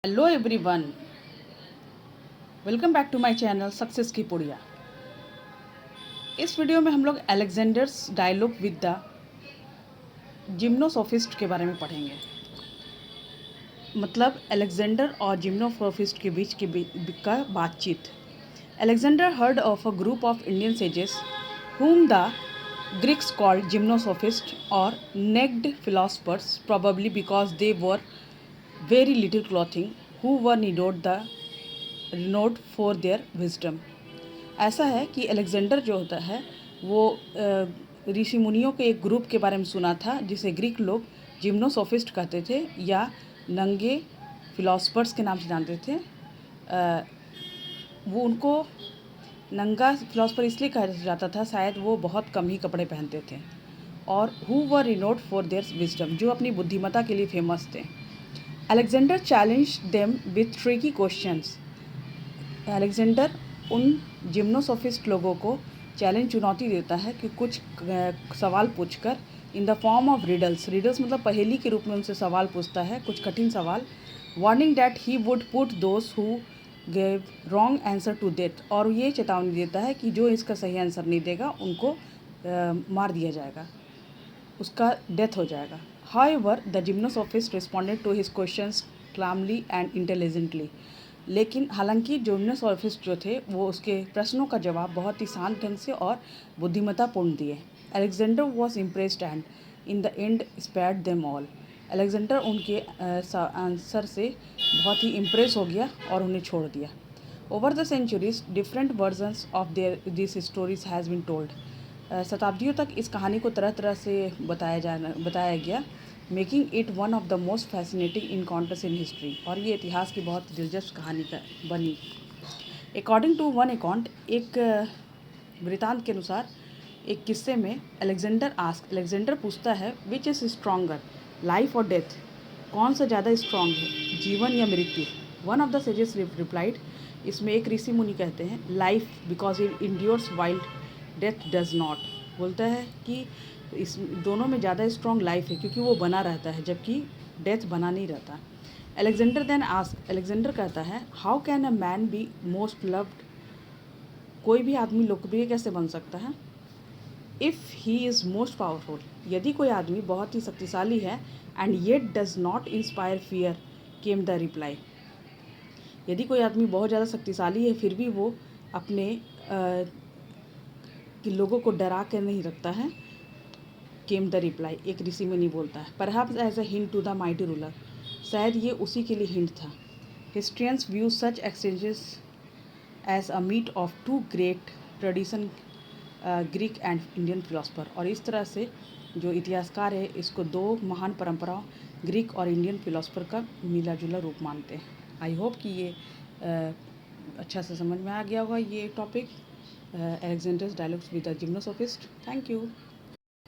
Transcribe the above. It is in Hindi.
Hello everyone, welcome back to my channel success की पुड़िया। इस वीडियो में हम लोग Alexander's dialogue with the gymnosophist के बारे में पढ़ेंगे। मतलब अलेक्जेंडर और जिम्नोसोफिस्ट के बीच का बातचीत। Alexander heard of a group of Indian sages whom the Greeks called gymnosophists or naked philosophers, probably because they were very little clothing, who were renowned for their wisdom। ऐसा है कि अलेक्जेंडर जो होता है वो ऋषि मुनियों के एक ग्रुप के बारे में सुना था जिसे ग्रीक लोग जिम्नोसोफिस्ट कहते थे या नंगे फिलोसफर्स के नाम से जानते थे। वो उनको नंगा फिलोसफर इसलिए कहा जाता था, शायद वो बहुत कम ही कपड़े पहनते थे, और who were renowned for their wisdom, जो अपनी बुद्धिमत्ता के लिए फेमस थे। Alexander challenge them with tricky questions. Alexander उन जिम्नोसोफिस्ट लोगों को चुनौती देता है कि कुछ सवाल पूछकर in the form of riddles मतलब पहेली के रूप में उनसे सवाल पूछता है, कुछ कठिन सवाल। Warning that he would put those who gave wrong answer to death, और ये चेतावनी देता है कि जो इसका सही आंसर नहीं देगा उनको मार दिया जाएगा, उसका डेथ हो जाएगा। However the gymnosophist responded to his questions calmly and intelligently, लेकिन हालांकि जिम्नोसोफिस्ट जो थे वो उसके प्रश्नों का जवाब बहुत ही शांत ढंग से और बुद्धिमत्तापूर्ण दिए। Alexander was impressed and in the end spared them all. Alexander उनके आंसर से बहुत ही इम्प्रेस हो गया और उन्हें छोड़ दिया। Over the centuries different versions of this stories has been told. शताब्दियों तक इस कहानी को तरह तरह से बताया गया, making it one of the most fascinating encounters in history, और ये इतिहास की बहुत दिलचस्प कहानी बनी। अकॉर्डिंग टू वन अकाउंट, एक वृतांत के अनुसार, एक किस्से में अलेक्जेंडर पूछता है विच इज़ स्ट्रॉन्गर, लाइफ और डेथ, कौन सा ज़्यादा स्ट्रॉन्ग है, जीवन या मृत्यु। One of the sages replied, इसमें एक ऋषि मुनि कहते हैं, life because it endures while death does not. बोलता है कि इस दोनों में ज़्यादा स्ट्रॉन्ग लाइफ है क्योंकि वो बना रहता है, जबकि डेथ बना नहीं रहता। अलेक्जेंडर कहता है, how can a man be most loved, कोई भी आदमी लोकप्रिय कैसे बन सकता है। If he is most powerful, यदि कोई आदमी बहुत ही शक्तिशाली है, and yet does not inspire fear, came the reply. यदि कोई आदमी बहुत ज़्यादा शक्तिशाली है फिर भी वो अपने कि लोगों को डरा कर नहीं रखता है, केम द रिप्लाई, एक ऋषि मुनि बोलता है। Perhaps as a hint to the mighty ruler, शायद ये उसी के लिए हिंट था। Historians view such exchanges as a meet of two great tradition, Greek and Indian philosopher, और इस तरह से जो इतिहासकार है इसको दो महान परंपराओं, ग्रीक और इंडियन फिलोसफर का मिला जुला रूप मानते हैं। आई होप कि ये अच्छा से समझ में आ गया होगा ये topic, Alexander's dialogues with the gymnosophist. Thank you.